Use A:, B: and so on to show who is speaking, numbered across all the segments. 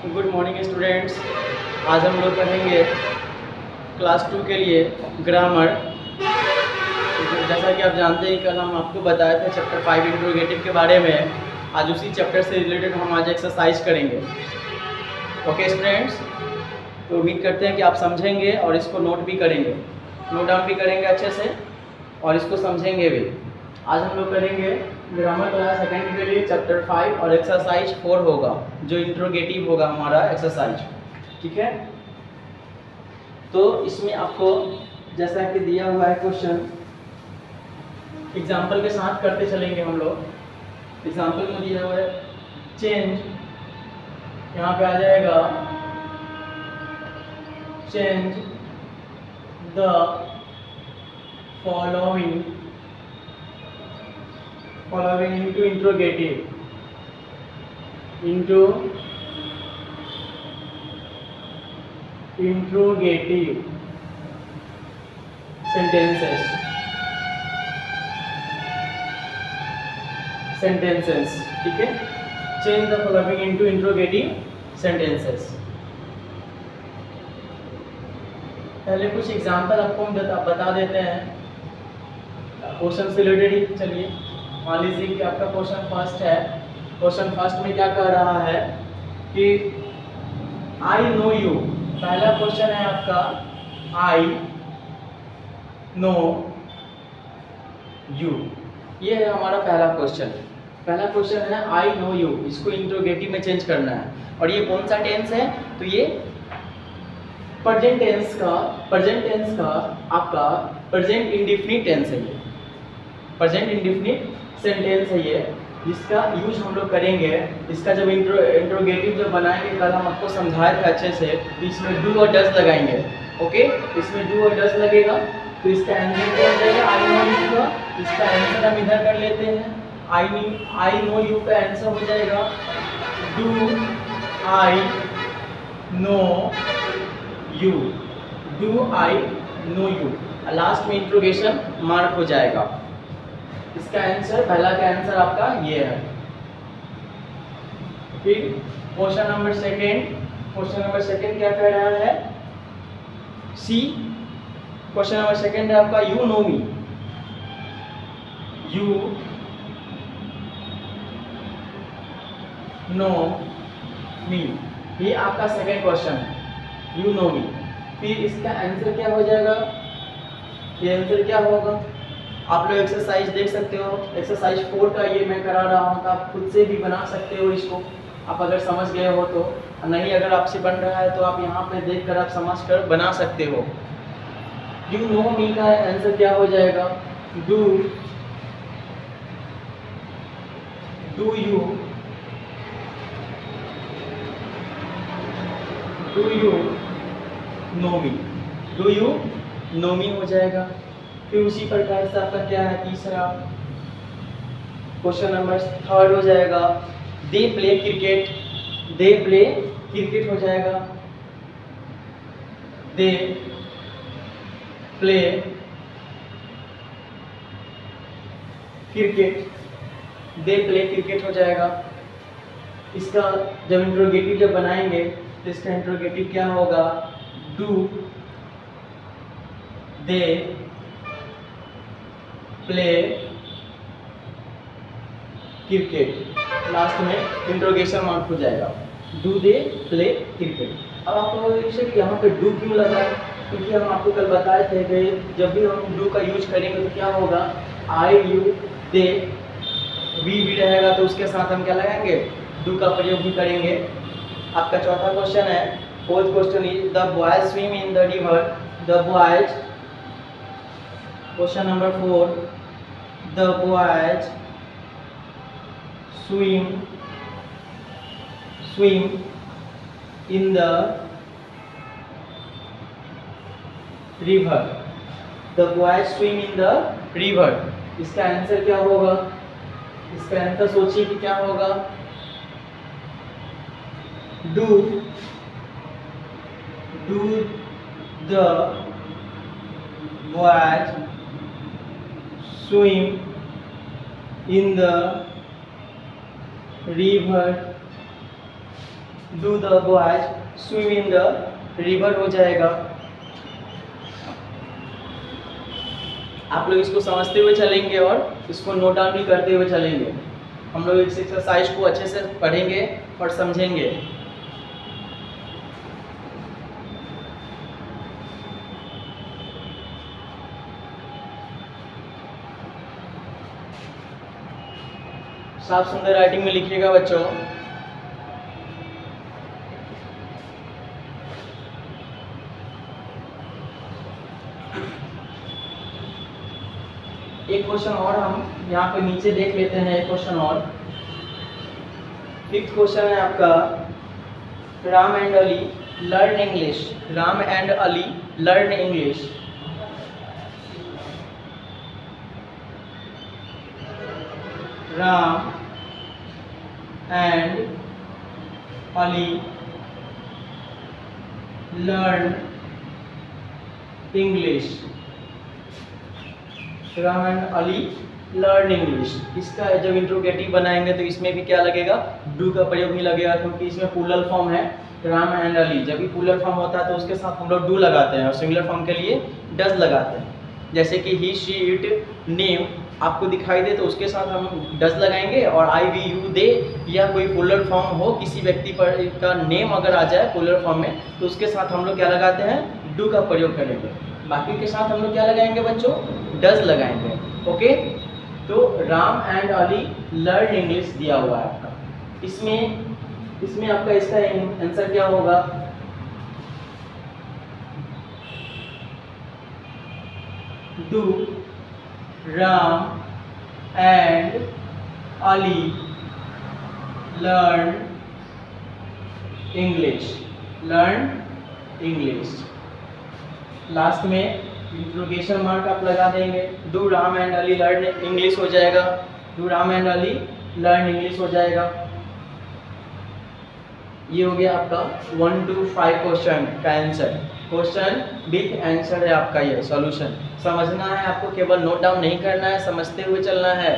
A: Good morning students. आज हम लोग पढ़ेंगे क्लास 2 के लिए ग्रामर। जैसा कि आप जानते हैं कल हम आपको बताए थे चैप्टर 5 इंट्रोगेटिव के बारे में। आज उसी चैप्टर से रिलेटेड हम आज एक्सरसाइज करेंगे। ओके स्टूडेंट्स, तो उम्मीद करते हैं कि आप समझेंगे और इसको नोट भी करेंगे, नोट डाउन भी करेंगे अच्छे से और इसको समझेंगे भी। आज हम लोग करेंगे ग्रामर क्लास सेकेंड के लिए चैप्टर 5 और एक्सरसाइज 4 होगा, जो इंट्रोगेटिव होगा हमारा एक्सरसाइज। ठीक है, तो इसमें आपको जैसा कि दिया हुआ है क्वेश्चन, एग्जाम्पल के साथ करते चलेंगे हम लोग। एग्जाम्पल में दिया हुआ है चेंज, यहाँ पे आ जाएगा change the following into interrogative sentences। ठीक है, change the following into interrogative sentences। पहले कुछ एग्जाम्पल आपको हम बता देते हैं क्वेश्चन से रिलेटेड ही। चलिए मान लीजिए कि आपका क्वेश्चन फर्स्ट है। क्वेश्चन फर्स्ट में क्या कह रहा है कि आई नो यू। पहला क्वेश्चन है आपका आई नो यू, ये है हमारा पहला क्वेश्चन। पहला क्वेश्चन है आई नो यू, इसको इंट्रोगेटिव में चेंज करना है। और ये कौन सा टेंस है? तो ये प्रेजेंट टेंस का आपका प्रेजेंट इंडेफिनिट टेंस है। ये प्रेजेंट इंडेफिनिट सेंटेंस है ये, जिसका यूज हम लोग करेंगे। इसका जब इंट्रोगेटिव जब बनाएंगे, कल हम आपको समझाए थे अच्छे से, तो इसमें डू और डज लगाएंगे। ओके, इसमें डू और डज लगेगा तो इसका आंसर क्या हो जाएगा? आई नो यू का। इसका आंसर हम इधर कर लेते हैं। आई नो यू का आंसर हो जाएगा do I know you, do I know you. Last में इंट्रोगेशन मार्क हो जाएगा। इसका आंसर, पहला का आंसर आपका ये है। फिर क्वेश्चन नंबर सेकेंड क्या कह रहा है? सी, क्वेश्चन नंबर सेकेंड है आपका you know me. You know me, ये आपका सेकेंड क्वेश्चन है, यू नो मी। फिर इसका आंसर क्या हो जाएगा? ये आंसर क्या होगा? आप लोग एक्सरसाइज देख सकते हो, एक्सरसाइज 4 का ये मैं करा रहा हूँ, तो आप खुद से भी बना सकते हो इसको, आप अगर समझ गए हो तो। नहीं, अगर आपसे बन रहा है तो आप यहाँ पे देख कर आप समझ कर बना सकते हो। यू नो मी का आंसर क्या हो जाएगा? Do you know me, do you know me हो जाएगा। फिर उसी प्रकार से आपका क्या है तीसरा, क्वेश्चन नंबर थर्ड हो जाएगा they play cricket. They play cricket हो जाएगा, they play cricket, they play cricket हो जाएगा। इसका जब इंट्रोगेटिव जब बनाएंगे तो इसका इंट्रोगेटिव क्या होगा? Do they play cricket, last में इंट्रोगेशन मार्क हो जाएगा, डू दे प्ले क्रिकेट। अब आप लोगों कि यहाँ पे डू क्यों लगा है? क्योंकि हम आपको कल बताए थे कि जब भी हम डू का यूज करेंगे तो क्या होगा? आई यू दे वी रहेगा, तो उसके साथ हम क्या लगाएंगे? डू का प्रयोग भी करेंगे। आपका चौथा क्वेश्चन है, fourth question is the boys swim in the river. The boys, question number 4, the boys swim in the river। the boys swim in the river, इसका आंसर क्या होगा? इसका आंसर सोचिए कि क्या होगा? do the boys swim in the river do the boys swim in the river हो जाएगा। आप लोग इसको समझते हुए चलेंगे और इसको नोट डाउन भी करते हुए चलेंगे। हम लोग इस एक्सरसाइज को अच्छे से पढ़ेंगे और समझेंगे। साफ सुंदर राइटिंग में लिखिएगा बच्चों। एक क्वेश्चन और हम यहाँ पे नीचे देख लेते हैं। एक क्वेश्चन और, फिफ्थ क्वेश्चन है आपका, Ram and Ali learn English. Ram and Ali learn English. Ram and Ali learn English. Ram and Ali learn English. इसका जब इंट्रोगेटिव बनाएंगे तो इसमें भी क्या लगेगा, डू का प्रयोग भी लगेगा, क्योंकि इसमें प्लूरल फॉर्म है राम एंड अली। जब भी प्लूरल फॉर्म होता है तो उसके साथ हम लोग डू लगाते हैं और सिंगुलर फॉर्म के लिए डज लगाते हैं। जैसे कि ही शी इट नेम आपको दिखाई दे तो उसके साथ हम डज लगाएंगे, और आई वी यू दे या कोई प्लूरल फॉर्म हो, किसी व्यक्ति पर का नेम अगर आ जाए प्लूरल फॉर्म में तो उसके साथ हम लोग क्या लगाते हैं, डू का प्रयोग करेंगे। बाकी के साथ हम लोग क्या लगाएंगे बच्चों, डज लगाएंगे। ओके, तो Ram and Ali learn English दिया हुआ है आपका। इसमें आपका इसका आंसर क्या होगा, do Ram and Ali learn English. Learn English. Last में इंट्रोगेशन मार्क आप लगा देंगे। Do Ram and Ali learn English हो जाएगा। Do Ram and Ali learn English हो जाएगा। ये हो गया आपका 1 to 5 क्वेश्चन का आंसर। क्वेश्चन विथ आंसर है आपका, ये सॉल्यूशन। समझना है आपको, केवल नोट डाउन नहीं करना है, समझते हुए चलना है।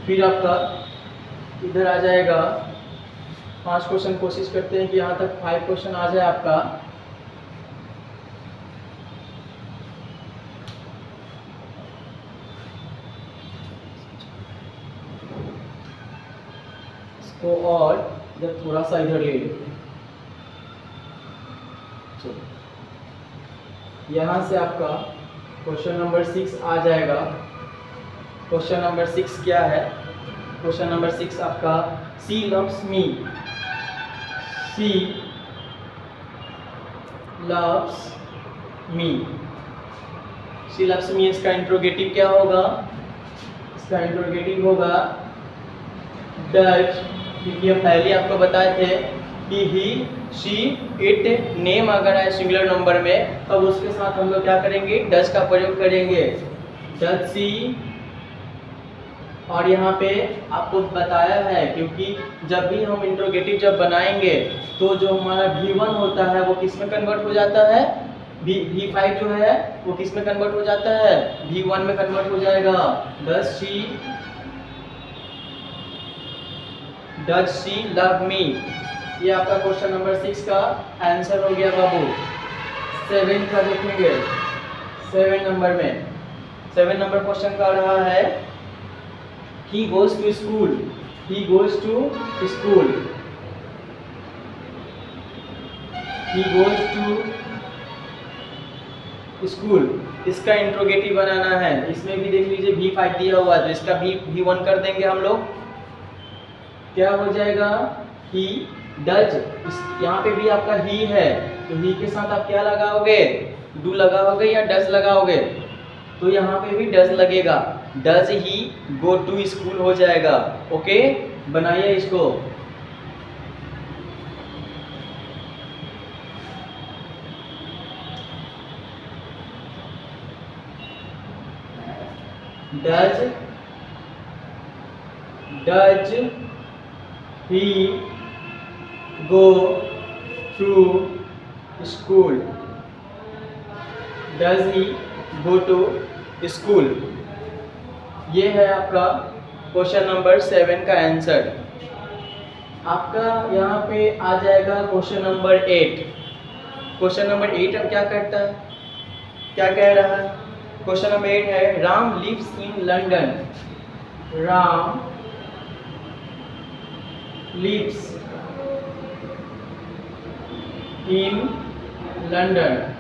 A: फिर आपका इधर आ जाएगा 5 क्वेश्चन। कोशिश करते हैं कि यहाँ तक 5 क्वेश्चन आ जाए आपका। इसको और इधर थोड़ा सा इधर ले लेते हैं। चलो, यहाँ से आपका क्वेश्चन नंबर 6 आ जाएगा। क्वेश्चन नंबर 6 क्या है, क्वेश्चन नंबर 6 आपका, सी लव्स मी। सी लव्स मी। सी लव्स मी, इसका इंट्रोगेटिव क्या होगा, इसका इंट्रोगेटिव होगा डज। क्योंकि हम पहले आपको बताए थे कि ही शी इट नेम अगर है सिंगुलर नंबर में तब उसके साथ हम लोग क्या करेंगे, डज का प्रयोग करेंगे। Does she. और यहाँ पे आपको बताया है, क्योंकि जब भी हम इंट्रोगेटिव जब बनाएंगे तो जो हमारा V1 होता है वो किस में कन्वर्ट हो जाता है, V5 जो है वो किस में कन्वर्ट हो जाता है, V1 में कन्वर्ट हो जाएगा। Does she love me. ये आपका क्वेश्चन नंबर 6 का आंसर हो गया बाबू। 7 का देखेंगे, 7 नंबर में 7 नंबर क्वेश्चन का रहा है, he goes to school। he goes to school। he goes to school. इसका इंट्रोगेटिव बनाना है। इसमें भी देख लीजिए V5 दिया हुआ है तो इसका V1 कर देंगे हम लोग। क्या हो जाएगा, ही डज। यहाँ पे भी आपका ही है तो ही के साथ आप क्या लगाओगे, डू लगाओगे या डज लगाओगे, तो यहाँ पे भी डज लगेगा। Does he go to school हो जाएगा। ओके, बनाइए इसको। Does he go to school. Does he go to school. ये है आपका क्वेश्चन नंबर 7 का आंसर। आपका यहाँ पे आ जाएगा क्वेश्चन नंबर 8। क्वेश्चन नंबर 8 अब क्या करता है, क्या कह रहा है? क्वेश्चन नंबर 8 है Ram lives in London. Ram lives in London.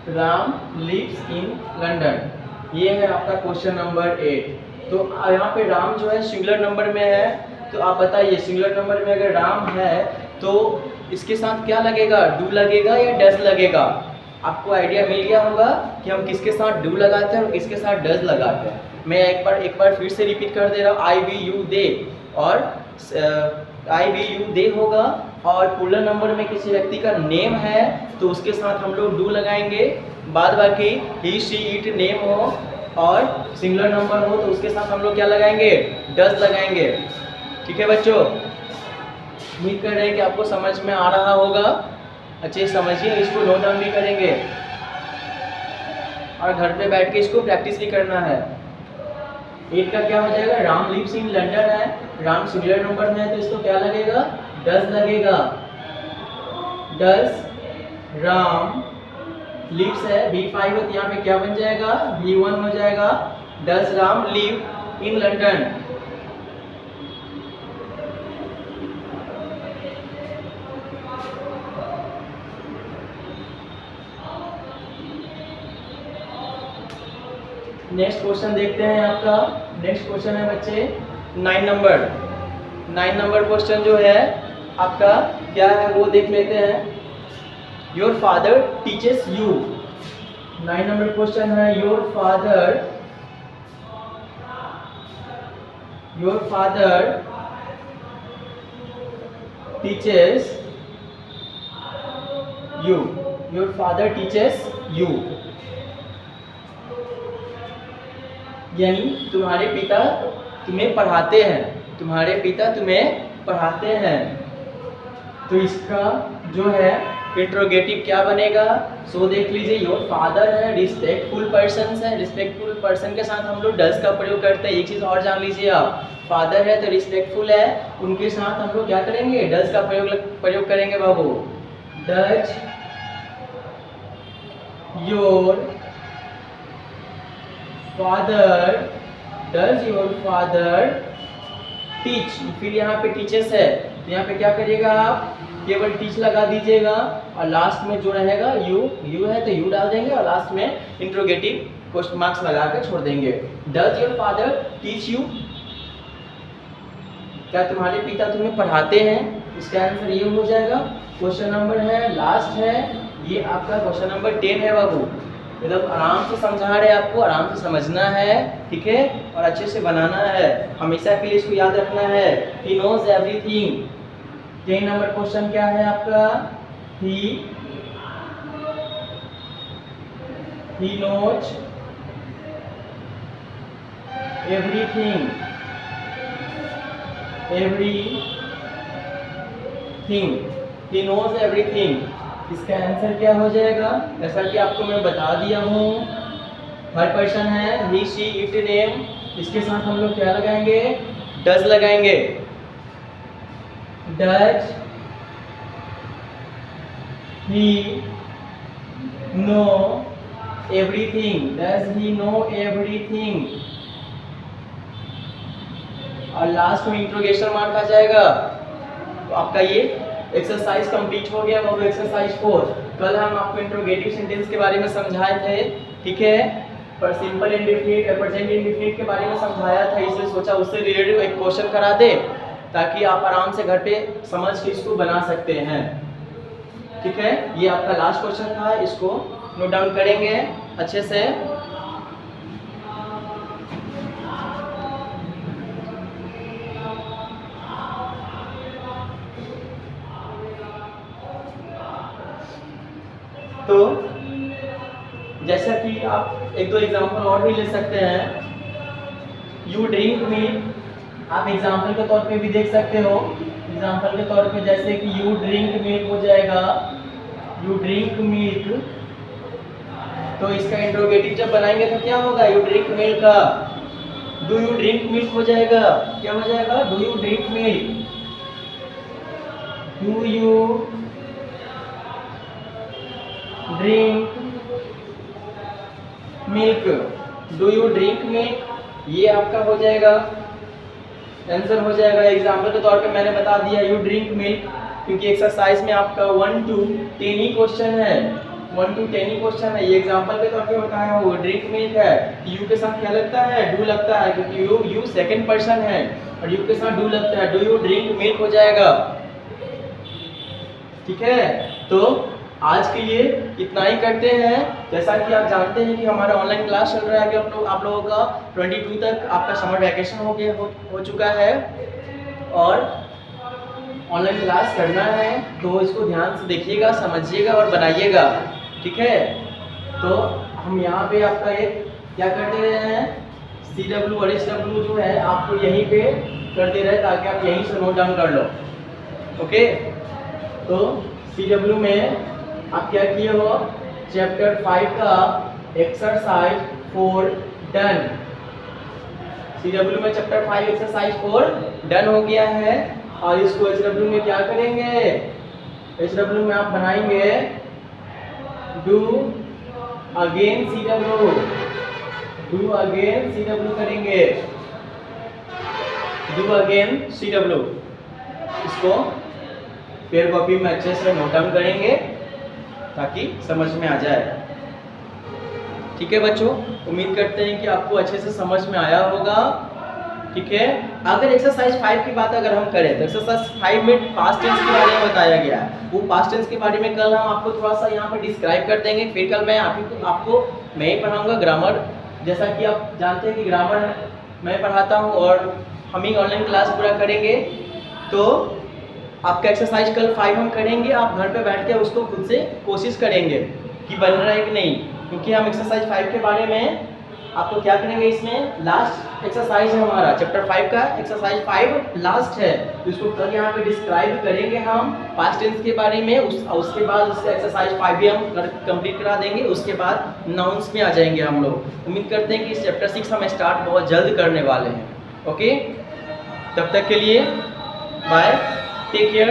A: Ram lives in London, ये है आपका क्वेश्चन नंबर 8। तो यहाँ पे राम जो है सिंगुलर नंबर में है, तो आप बताइए सिंगुलर नंबर में अगर राम है तो इसके साथ क्या लगेगा, डू लगेगा या डज लगेगा? आपको आइडिया मिल गया होगा कि हम किसके साथ डू लगाते हैं और किसके साथ डज लगाते हैं। मैं एक बार फिर से रिपीट कर दे रहा हूँ, आई वी यू दे, और आई वी यू दे होगा, और प्लूरल नंबर में किसी व्यक्ति का नेम है तो उसके साथ हम लोग डू लगाएंगे। बाद बाकी ही शी इट नेम हो और सिंगुलर नंबर हो तो उसके साथ हम लोग क्या लगाएंगे, डज लगाएंगे। ठीक है बच्चों, उम्मीद कर रहे हैं कि आपको समझ में आ रहा होगा। अच्छे समझिए, इसको नोट डाउन भी करेंगे और घर पे बैठ के इसको प्रैक्टिस भी करना है। 8 का क्या हो जाएगा, राम लिव्स इन लंदन है, राम सिंगुलर नंबर में है तो इसको क्या लगेगा, डज लगेगा। डज राम लिव्स है, V5 है तो यहाँ पे क्या बन जाएगा, V1 हो जाएगा। Does Ram live in London. Next question देखते हैं आपका। नेक्स्ट क्वेश्चन है बच्चे 9 नंबर। 9 नंबर क्वेश्चन जो है आपका क्या है वो देख लेते हैं। Your father teaches you. 9 number question है your father teaches you. Your father teaches you, यानी तुम्हारे पिता तुम्हें पढ़ाते हैं, तुम्हारे पिता तुम्हें पढ़ाते हैं। तो इसका जो है इंट्रोगेटिव क्या बनेगा, सो देख लीजिए। योर फादर है, रिस्पेक्टफुल पर्सन है, रिस्पेक्टफुल पर्सन के साथ हम लोग डज का प्रयोग करते हैं। एक चीज़ और जान लीजिए आप, फादर है तो रिस्पेक्टफुल है, उनके साथ हम लोग क्या करेंगे, डज का प्रयोग करेंगे बाबू। Does your father, does your father teach. फिर यहाँ पे टीचर्स है तो यहाँ पे क्या करिएगा आप, केवल टीच लगा दीजिएगा और लास्ट में जो रहेगा यू है तो यू डाल देंगे और लास्ट में इंट्रोगेटिव क्वेश्चन मार्क्स लगा कर छोड़ देंगे। Does your father teach you, क्या तुम्हारे पिता तुम्हें पढ़ाते हैं, इसका आंसर ये हो जाएगा। क्वेश्चन नंबर है लास्ट है ये आपका क्वेश्चन नंबर 10 है बाबू। मतलब आराम से समझा रहे हैं आपको, आराम से समझना है, ठीक है, और अच्छे से बनाना है, हमेशा के लिए इसको याद रखना है। He knows everything. 10 number question क्या है आपका, he knows everything. He knows everything, इसका आंसर क्या हो जाएगा, जैसा कि आपको मैं बता दिया हूँ। थर्ड पर्सन है ही शी इट नेम, इसके साथ हम लोग क्या लगाएंगे, डज लगाएंगे। Does he know everything, does he know everything, और लास्ट में इंट्रोगेशन मार्क आ जाएगा। तो आपका ये एक्सरसाइज कंप्लीट हो गया। वो एक्सरसाइज 4 कल हम आपको इंट्रोगेटिव सेंटेंस के बारे में समझाए थे, ठीक है, पर सिंपल इंडेफिनिट, प्रेजेंट इंडेफिनिट के बारे में समझाया था, इसलिए सोचा उससे रिलेटेड एक क्वेश्चन करा दे ताकि आप आराम से घर पे समझ के इसको बना सकते हैं। ठीक है, ये आपका लास्ट क्वेश्चन था, इसको नोट डाउन करेंगे अच्छे से। तो जैसा कि आप एक दो एग्जांपल और भी ले सकते हैं। यू ड्रिंक मिल्क, आप एग्जांपल के तौर पे भी देख सकते हो। एग्जांपल के तौर पे जैसे कि यू ड्रिंक मिल्क हो जाएगा, यू ड्रिंक मिल्क। तो इसका इंट्रोगेटिव जब बनाएंगे तो क्या होगा, यू ड्रिंक मिल्क का डू यू ड्रिंक मिल्क हो जाएगा। क्या हो जाएगा, do you drink milk, do you drink milk, do you drink milk, ये आपका हो जाएगा, आंसर हो जाएगा। एग्जाम्पल के तौर पे मैंने बता दिया यू ड्रिंक मिल्क, क्योंकि एक्सरसाइज में आपका 1 to 10 ही क्वेश्चन है, 1 to 10 ही क्वेश्चन है। ये एग्जाम्पल के तौर पे बताया वो ड्रिंक मिल्क है, यू के साथ क्या लगता है, डू लगता है, क्योंकि यू सेकंड पर्सन है और यू के साथ डू लगता है, डू यू ड्रिंक मिल्क हो जाएगा। ठीक है, तो आज के लिए इतना ही करते हैं। जैसा कि आप जानते हैं कि हमारा ऑनलाइन क्लास चल रहा है, कि आप लोगों का 22 तक आपका समर वैकेशन हो चुका है और ऑनलाइन क्लास करना है, तो इसको ध्यान से देखिएगा, समझिएगा और बनाइएगा। ठीक है, तो हम यहाँ पे आपका एक क्या कर दे रहे हैं, CW और SW जो है आपको यहीं पे कर दे रहे हैं, ताकि आप यहीं से नोट डाउन कर लो। ओके, तो CW में आप क्या किए हो, चैप्टर 5 का एक्सरसाइज 4 डन। CW में चैप्टर 5 एक्सरसाइज 4 डन हो गया है और इसको HW में क्या करेंगे, HW में आप बनाएंगे do again CW, do again CW करेंगे, डू अगेन CW। इसको पेयर कॉपी में अच्छे से नोट डाउन करेंगे ताकि समझ में आ जाए। ठीक है बच्चों, उम्मीद करते हैं कि आपको अच्छे से समझ में आया होगा। ठीक है, अगर एक्सरसाइज 5 की बात अगर हम करें तो एक्सरसाइज 5 में पास्ट टेंस के बारे में बताया गया है। वो पास्ट टेंस के बारे में कल हम आपको थोड़ा सा यहाँ पर डिस्क्राइब कर देंगे। फिर कल मैं आपको मैं ही पढ़ाऊंगा ग्रामर। जैसा कि आप जानते हैं कि ग्रामर मैं पढ़ाता हूँ और हम ही ऑनलाइन क्लास पूरा करेंगे। तो आपका एक्सरसाइज कल 5 हम करेंगे, आप घर पे बैठ के उसको खुद से कोशिश करेंगे कि बन रहा है कि नहीं, क्योंकि हम एक्सरसाइज 5 के बारे में आपको क्या करेंगे, इसमें लास्ट एक्सरसाइज है हमारा चैप्टर 5 का, एक्सरसाइज 5 लास्ट है, तो इसको कल यहाँ पे डिस्क्राइब करेंगे हम पास्ट टेंस के बारे में। उसके बाद उसका एक्सरसाइज 5 भी हम कंप्लीट करा देंगे, उसके बाद नाउन्स में आ जाएंगे हम लोग। उम्मीद करते हैं कि इस चैप्टर 6 हम स्टार्ट बहुत जल्द करने वाले हैं। ओके, तब तक के लिए बाय, टेक केयर।